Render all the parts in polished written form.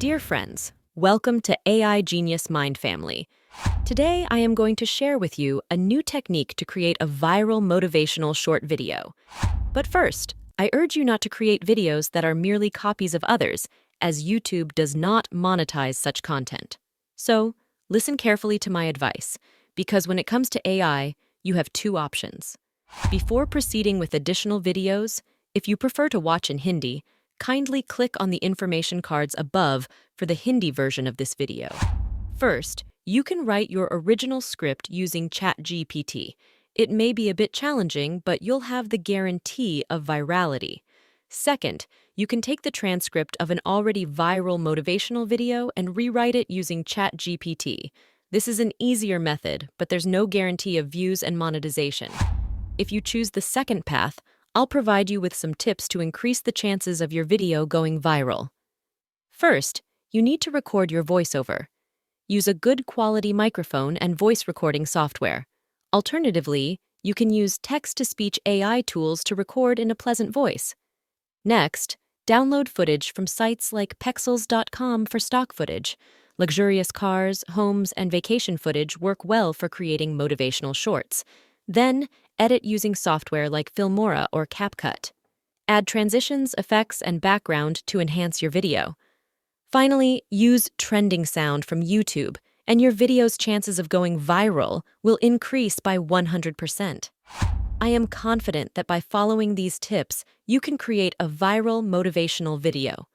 Dear friends, welcome to AI Genius Mind Family. Today I am going to share with you a new technique to create a viral motivational short video. But first, I urge you not to create videos that are merely copies of others, as YouTube does not monetize such content. So, listen carefully to my advice, because when it comes to AI, you have two options. Before proceeding with additional videos, if you prefer to watch in Hindi, kindly click on the information cards above for the Hindi version of this video. First, you can write your original script using ChatGPT. It may be a bit challenging, but you'll have the guarantee of virality. Second, you can take the transcript of an already viral motivational video and rewrite it using ChatGPT. This is an easier method, but there's no guarantee of views and monetization. If you choose the second path, I'll provide you with some tips to increase the chances of your video going viral. First, you need to record your voiceover. Use a good quality microphone and voice recording software. Alternatively, you can use text-to-speech AI tools to record in a pleasant voice. Next, download footage from sites like pexels.com for stock footage. Luxurious cars, homes, and vacation footage work well for creating motivational shorts. Then, edit using software like Filmora or CapCut. Add transitions, effects, and background to enhance your video. Finally, use trending sound from YouTube, and your video's chances of going viral will increase by 100%. I am confident that by following these tips, you can create a viral motivational video.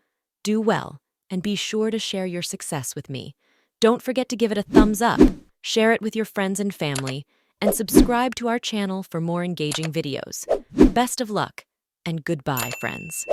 Do well, and be sure to share your success with me. Don't forget to give it a thumbs up, share it with your friends and family, and subscribe to our channel for more engaging videos. Best of luck, and goodbye, friends.